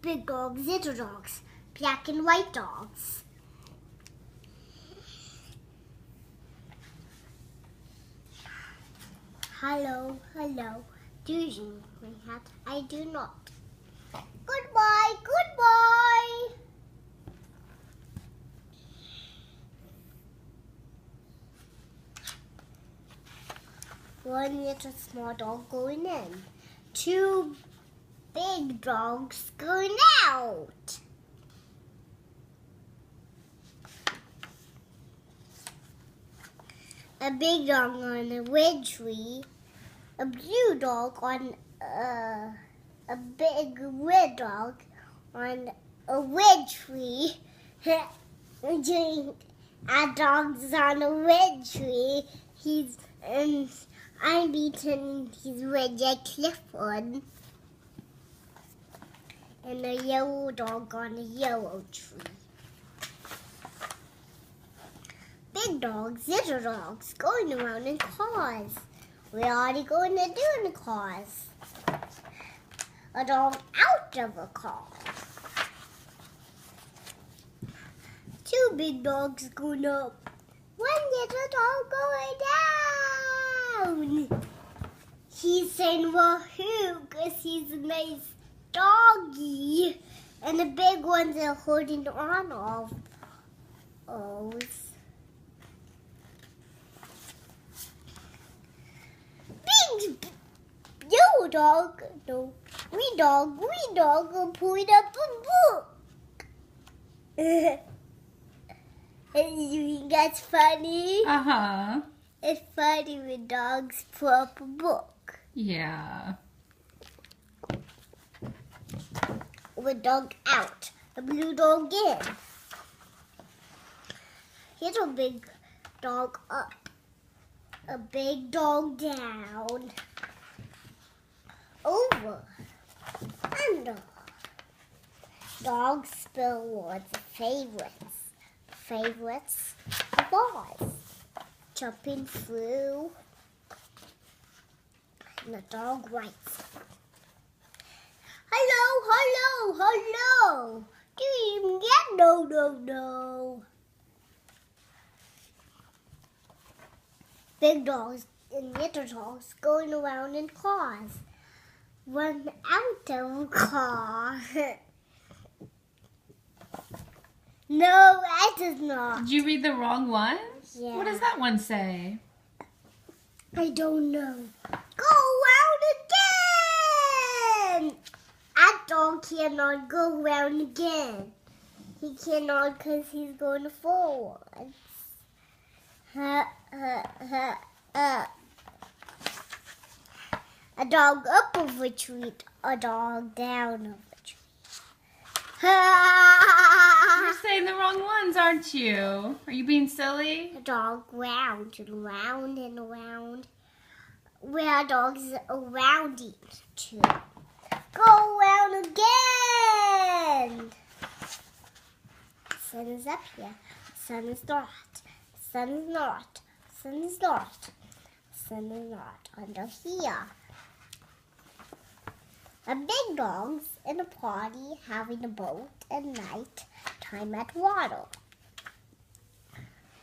big dogs, little dogs, black and white dogs. Hello, hello. Do you know my hat? I do not. Goodbye, goodbye. One little small dog going in. Two big dogs going out. A big dog on a red tree. A blue dog on a big red dog on a red tree. Our dog's on a red tree. I'm eating his red Clifford. And a yellow dog on a yellow tree. Big dogs, little dogs, going around in cars. What are they going to do in the cars? A dog out of a car. Two big dogs going up. One little dog going down. He's saying woohoo because he's a nice doggy. And the big ones are holding on of those. Big yellow dog, no, wee dog, are pulling up a book. And you think that's funny? Uh-huh. It's funny when dogs pull up a book. Yeah. A dog out, a blue dog in. Here's a big dog up, a big dog down, over, under. Dogs spell words of favorites. Favorites, balls, jumping through. And the dog writes. Hello, hello, hello. Do you even get no? Big dogs and little dogs going around in cars. One out of a car. No, that does not. Did you read the wrong ones? Yeah. What does that one say? I don't know. Go around again! That dog cannot go around again. He cannot because he's going forward. A dog up of a tree, a dog down of a tree. You're saying the wrong ones, aren't you? Are you being silly? A dog round and round and around. Where dogs around each other. Go around again. Sun is up here. Sun is not. Sun is not. Sun is not. Sun is not under here. A big dog's in a party having a boat at night time at water.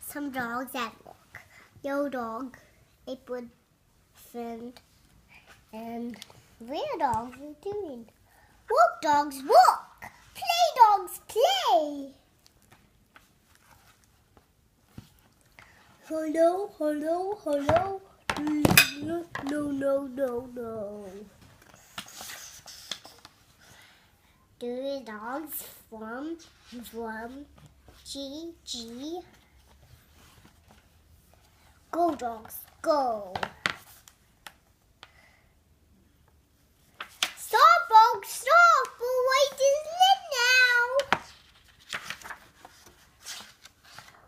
Some dogs at work. Yellow dog, apron, friend, and where dogs are doing. Walk dogs walk. Play dogs play. Hello, hello, hello. No. Do the dogs from G. Go dogs, go. Stop dogs, stop. We'll wait this lit now.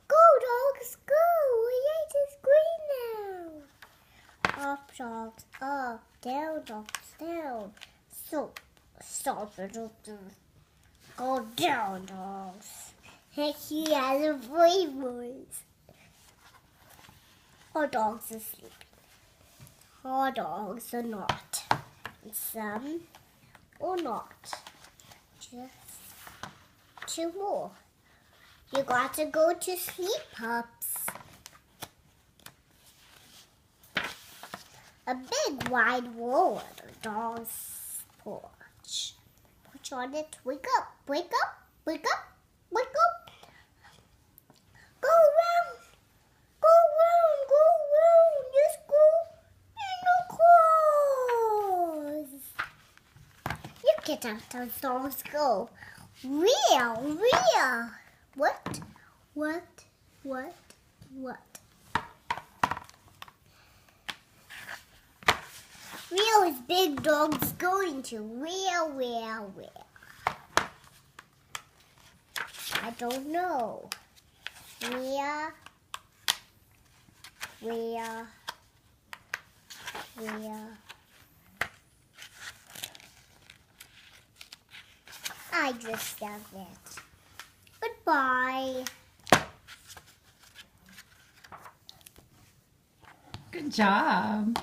Go dogs, go. The light is green now. Up dogs, up. Down dogs, down. So. Stop it. Go down, dogs. He has a brave voice. All dogs are sleeping. All dogs are not. And some are not. Just 2 more. You got to go to sleep, pups. A big wide wall on the dog's porch. Push on it. Wake up, wake up, wake up, wake up. Go around, go around, go around. Just go in the cars. You get out those dogs, go. Real. What? Where is big dogs going to? Where? I don't know. Where? I just love it. Goodbye. Good job.